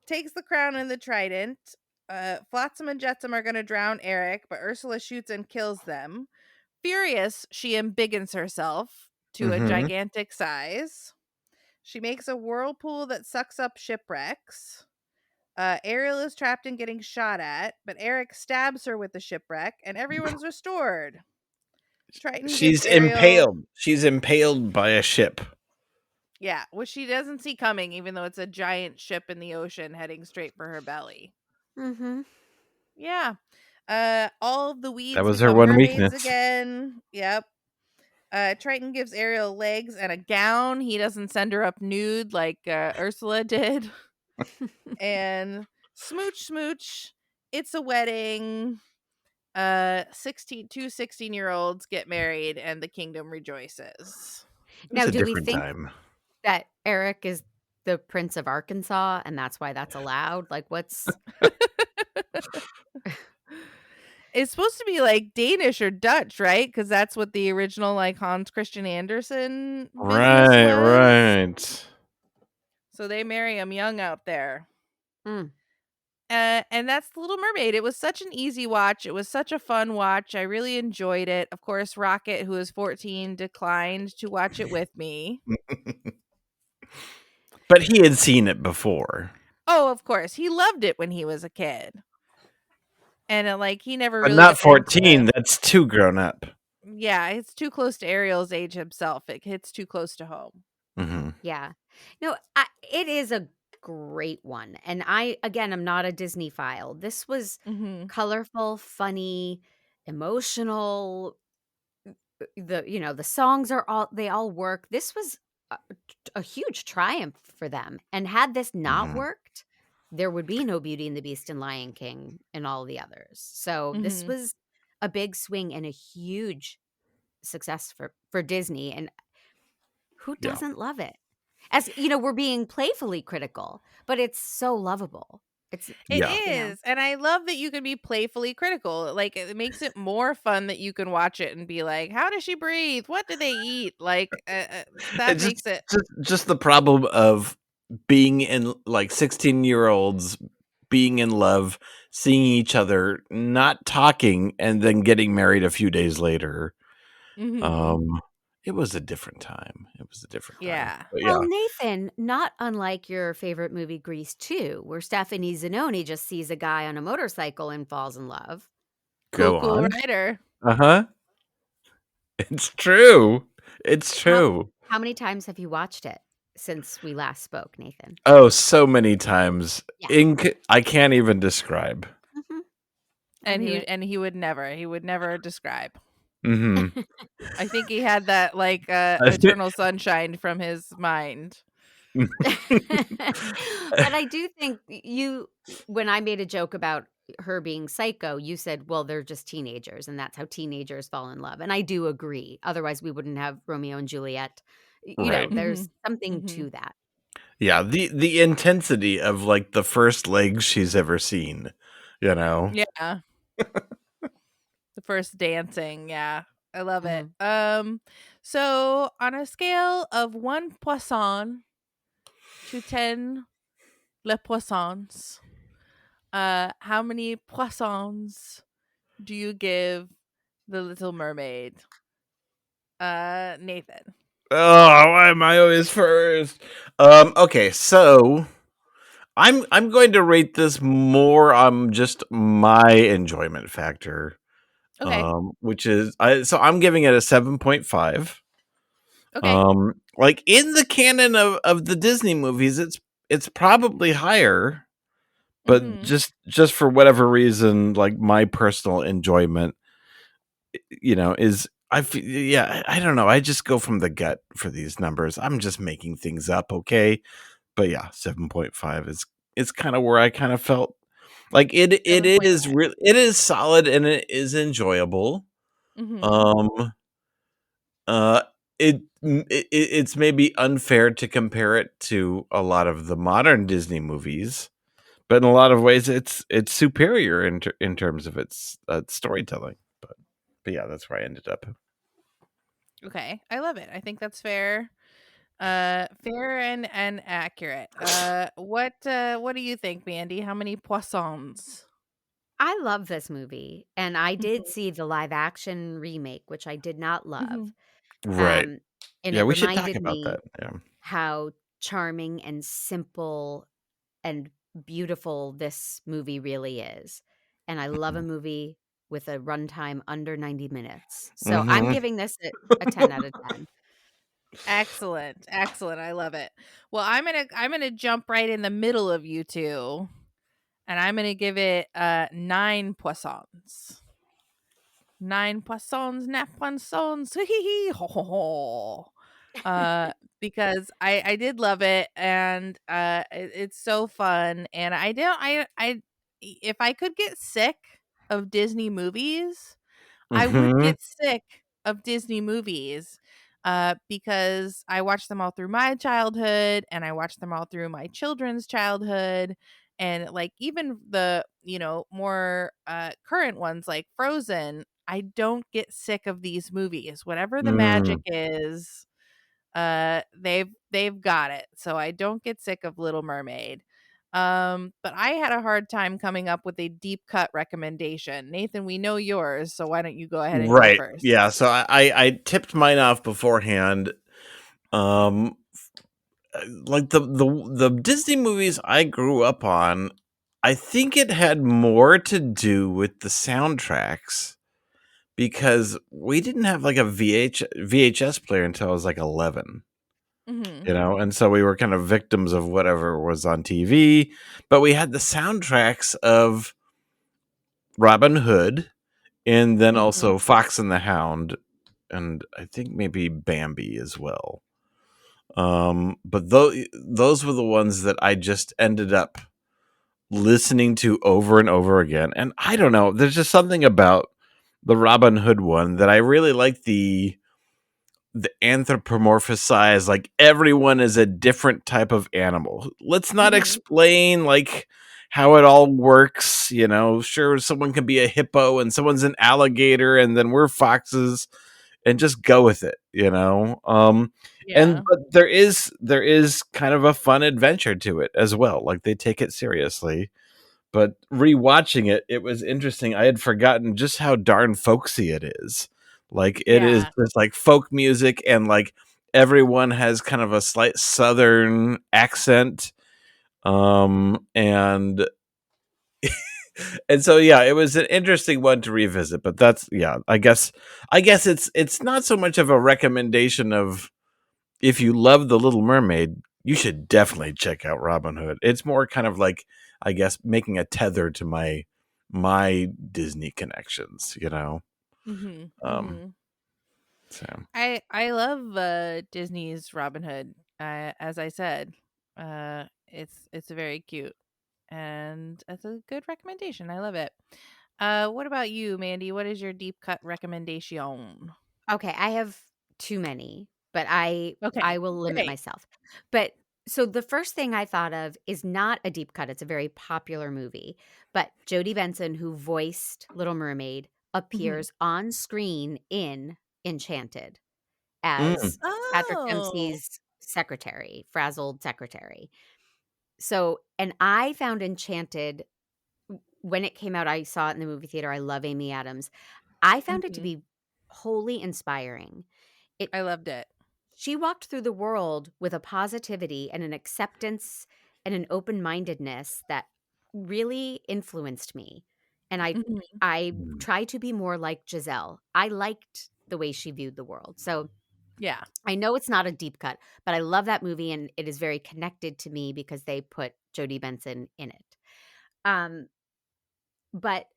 takes the crown and the trident. Flotsam and Jetsam are going to drown Eric, but Ursula shoots and kills them. Furious, she embiggens herself. to a gigantic size. She makes a whirlpool that sucks up shipwrecks. Ariel is trapped and getting shot at, but Eric stabs her with the shipwreck, and everyone's restored. Triton gives She's Ariel... impaled. She's impaled by a ship. Yeah, which she doesn't see coming, even though it's a giant ship in the ocean heading straight for her belly. Mm-hmm. Yeah. All of the weeds That was her become one mermaids weakness. again. Yep. Triton gives Ariel legs and a gown. He doesn't send her up nude like Ursula did. And smooch. It's a wedding. 16-year-olds get married and the kingdom rejoices. Now, It's a do we different think time. that Eric is the Prince of Arkansas and that's why that's allowed? Like, what's... It's supposed to be like Danish or Dutch, right? Because that's what the original like Hans Christian Andersen business was. Right. So they marry him young out there. Mm. And that's The Little Mermaid. It was such an easy watch. It was such a fun watch. I really enjoyed it. Of course, Rocket, who is 14, declined to watch it with me. But he had seen it before. Oh, of course. He loved it when he was a kid. And he never But really not got into 14. it. That's too grown up. Yeah, it's too close to Ariel's age himself. It hits too close to home. Mm-hmm. Yeah. No, it is a great one. And I'm not a Disney file. This was colorful, funny, emotional. The songs they all work. This was a huge triumph for them. And had this not worked, there would be no Beauty and the Beast and Lion King and all the others. So this was a big swing and a huge success for Disney. And who doesn't love it? As we're being playfully critical, but it's so lovable. It is. And I love that you can be playfully critical. Like, it makes it more fun that you can watch it and be like, how does she breathe? What do they eat? Like, that makes it. Just the problem of being in 16-year-olds being in love, seeing each other, not talking, and then getting married a few days later. It was a different time. Yeah. But well, Nathan, not unlike your favorite movie, Grease 2, where Stephanie Zanoni just sees a guy on a motorcycle and falls in love. Go cool on. writer. It's true. It's true. How many times have you watched it since we last spoke, Nathan? Oh, so many times. Yeah. I can't even describe. And he would never describe. Mm-hmm. I think he had that eternal sunshine from his mind. But I do think when I made a joke about her being psycho, you said, well, they're just teenagers and that's how teenagers fall in love. And I do agree. Otherwise we wouldn't have Romeo and Juliet. There's something to that. Yeah. The intensity of the first legs she's ever seen, Yeah. The first dancing. Yeah. I love it. So on a scale of 1 poisson to 10 le poissons, how many poissons do you give The Little Mermaid? Nathan. Oh, why am I always first? Okay, so I'm going to rate this more on just my enjoyment factor. Okay. Which is I'm giving it a 7.5. Okay. In the canon of the Disney movies, it's probably higher, but just for whatever reason, my personal enjoyment, is I don't know. I just go from the gut for these numbers. I'm just making things up, okay? But yeah, 7.5 is kind of where I kind of felt it is solid and it is enjoyable. It's maybe unfair to compare it to a lot of the modern Disney movies, but in a lot of ways it's superior in terms of its storytelling. But yeah, that's where I ended up. Okay, I love it. I think that's fair. Fair and accurate. What do you think, Mandy? How many poissons? I love this movie, and I did see the live action remake, which I did not love. Right. And Yeah, it we should talk reminded about me that. Yeah. how charming and simple and beautiful this movie really is. And I love a movie with a runtime under 90 minutes. So I'm Mhm. giving this a 10 out of 10. Excellent. Excellent. I love it. Well, I'm gonna jump right in the middle of you two. And I'm gonna give it 9 poissons. 9 poissons, 9 poissons. Hee hee hee. Ho ho ho. Because I did love it, and it's so fun, and I don't I if I could get sick of Disney movies, I would Mhm. get sick of Disney movies, because I watched them all through my childhood, and I watched them all through my children's childhood, and like even the more current ones like Frozen. I don't get sick of these movies. Whatever the magic Mm. is, they've got it. So I don't get sick of Little Mermaid. But I had a hard time coming up with a deep cut recommendation. Nathan, we know yours, so why don't you go ahead and go Right. first? Yeah. So I tipped mine off beforehand. Like the Disney movies I grew up on, I think it had more to do with the soundtracks because we didn't have like a VHS player until I was like 11. Mhm. And so we were kind of victims of whatever was on TV, but we had the soundtracks of Robin Hood and then also Mhm. Fox and the Hound, and I think maybe Bambi as well. But those were the ones that I just ended up listening to over and over again. And I don't know, there's just something about the Robin Hood one that I really like the anthropomorphized, like everyone is a different type of animal. Let's not Mhm. explain like how it all works, sure someone can be a hippo and someone's an alligator and then we're foxes and just go with it, and Yeah. but there is kind of a fun adventure to it as well. Like they take it seriously. But rewatching it, it was interesting. I had forgotten just how darn folksy it is. Like it is Yeah. just like folk music and like everyone has kind of a slight southern accent. And and so yeah, it was an interesting one to revisit, but that's yeah, I guess it's not so much of a recommendation of if you love The Little Mermaid, you should definitely check out Robin Hood. It's more kind of like, I guess, making a tether to my Disney connections, Mhm. Um, Mhm. so I love Disney's Robin Hood. As I said, it's very cute, and it's a good recommendation. I love it. What about you, Mandy? What is your deep cut recommendation? Okay, I have too many, but I Okay, will limit great. myself. But so the first thing I thought of is not a deep cut. It's a very popular movie, but Jodi Benson, who voiced Little Mermaid, Mhm. appears on screen in Enchanted as Mm. Patrick Oh. Dempsey's secretary, frazzled secretary. So, and I found Enchanted when it came out. I saw it in the movie theater. I love Amy Adams. I found it to Mhm. be wholly inspiring. It I loved it. She walked through the world with a positivity and an acceptance and an open-mindedness that really influenced me. And Mhm. I Mm. try to be more like Giselle. I liked the way she viewed the world. So Yeah. I know it's not a deep cut, but I love that movie and it is very connected to me because they put Jodi Benson in it. Um, but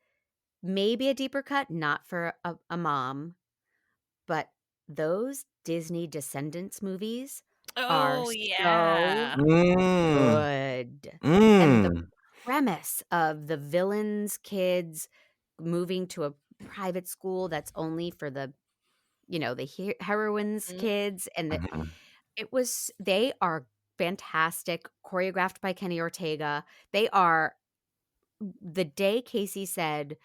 maybe a deeper cut, not for a mom, but those Disney Descendants movies are Oh so yeah. Mm. good. And the Mm. premise of the villains' kids moving to a private school that's only for the, the heroines' Mm. kids. And Mhm. they are fantastic, choreographed by Kenny Ortega. They are, the day Casey said,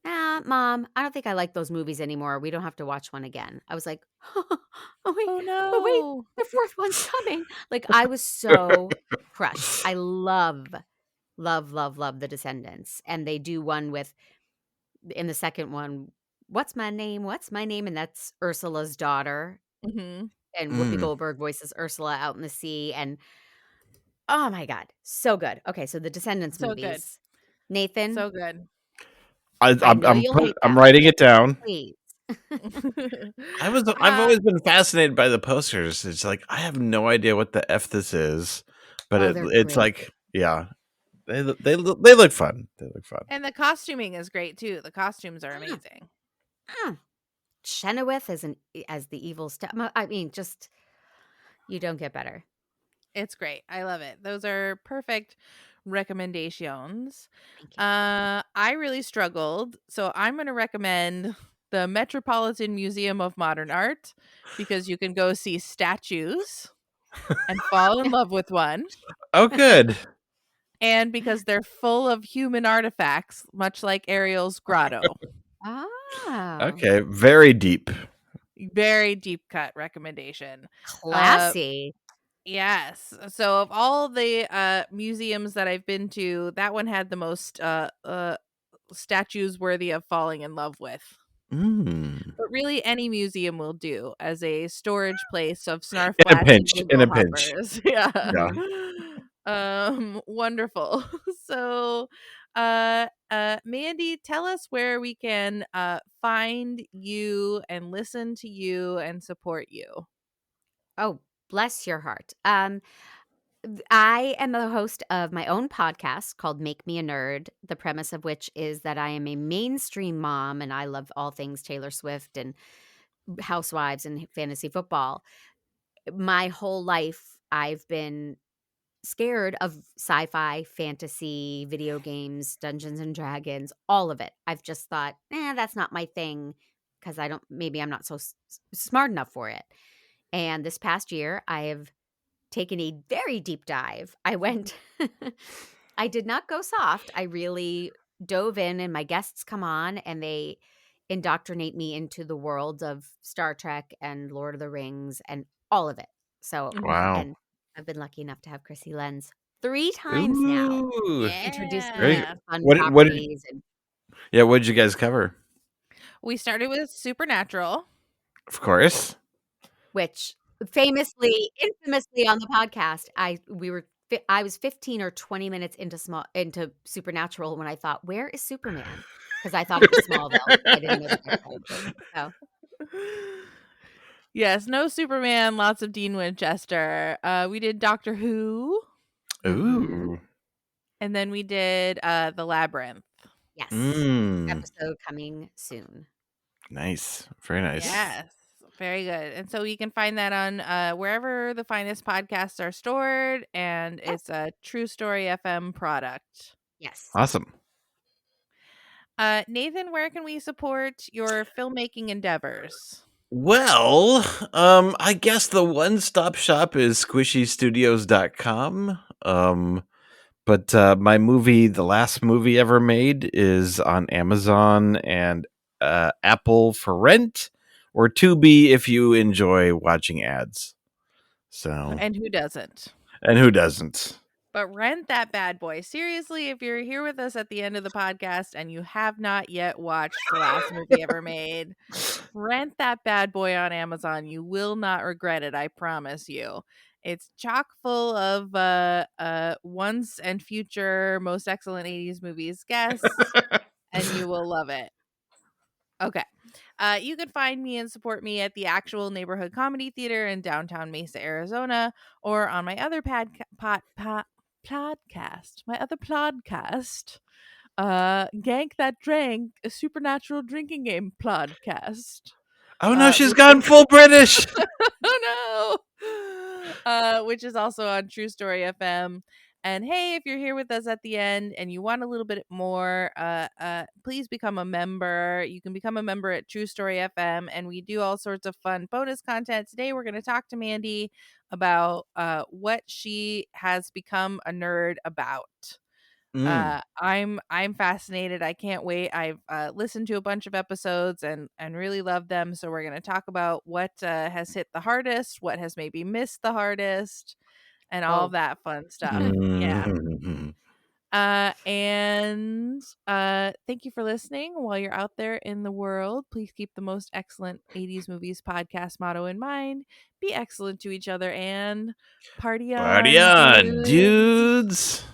Mom, I don't think I like those movies anymore. We don't have to watch one again. I was like, Oh oh wait, no. the fourth one's coming. Like I was so crushed. I love, love, love, love The Descendants. And they do one with, in the second one, What's my name? What's my name? And that's Ursula's daughter. Mhm. and Whoopi Goldberg voices Ursula out in the sea, and oh my God, so good. Okay, so the Descendants So movies. Nathan, So good. I know you'll hate I'm them. writing it down. Please. I've always been fascinated by the posters. It's like I have no idea what the F this is, but Oh, they're it's great. like, yeah, they look fun. They look fun. And the costuming is great too. The costumes are amazing. Chenoweth as the evil step. I mean, just you don't get better. It's great. I love it. Those are perfect recommendations. I really struggled, so I'm going to recommend the Metropolitan Museum of Modern Art because you can go see statues and fall in love with one. Oh, good. And because they're full of human artifacts, much like Ariel's grotto. Okay, very deep. Very deep cut recommendation. Classy. Yes. So of all the museums that I've been to, that one had the most statues worthy of falling in love with. But really, any museum will do as a storage place of snarf In a pinch. In a pinch. Yeah. Wonderful. So Mandy, tell us where we can find you and listen to you and support you. Oh, bless your heart. I am the host of my own podcast called Make Me a Nerd, the premise of which is that I am a mainstream mom and I love all things Taylor Swift and housewives and fantasy football. My whole life, I've been scared of sci-fi, fantasy, video games, Dungeons and Dragons, all of it. I've just thought, that's not my thing because maybe I'm not so smart enough for it. And this past year, I have taken a very deep dive. I did not go soft. I really dove in, and my guests come on and they indoctrinate me into the world of Star Trek and Lord of the Rings and all of it. So, wow. And I've been lucky enough to have Krissy Lenz 3 times now. Introducing me to fun properties. What did you guys cover? We started with Supernatural. Of course. Which infamously on the podcast, I was 15 or 20 minutes into Supernatural when I thought, where is Superman? Because I thought it was Smallville. I didn't know that. So. Yes, no Superman, lots of Dean Winchester. We did Doctor Who. Ooh. And then we did The Labyrinth. Yes. Episode coming soon. Nice. Very nice. Yes. Very good. And so you can find that on wherever the finest podcasts are stored. And it's a True Story FM product. Yes. Awesome. Nathan, where can we support your filmmaking endeavors? Well, I guess the one-stop shop is squishystudios.com. But my movie, the last movie ever made, is on Amazon and Apple for rent, or Tubi if you enjoy watching ads. So, and who doesn't? But rent that bad boy. Seriously, if you're here with us at the end of the podcast and you have not yet watched the last movie ever made, rent that bad boy on Amazon. You will not regret it, I promise you. It's chock full of once and future most excellent 80s movies guests, and you will love it. Okay. You can find me and support me at the Actual Neighborhood Comedy Theater in downtown Mesa, Arizona, or on my other podcast, Gank That Drank, a Supernatural Drinking Game podcast. Oh no, she's gone full British. Oh no. Which is also on True Story FM. And hey, if you're here with us at the end and you want a little bit more, please become a member. You can become a member at True Story FM, and we do all sorts of fun bonus content. Today, we're going to talk to Mandy about what she has become a nerd about. I'm fascinated. I can't wait. I've listened to a bunch of episodes and really love them. So we're going to talk about what has hit the hardest, what has maybe missed the hardest, and all of that fun stuff. Yeah. And thank you for listening. While you're out there in the world, please keep the most excellent 80s movies podcast motto in mind. Be excellent to each other and party on, Party on, dudes. dudes.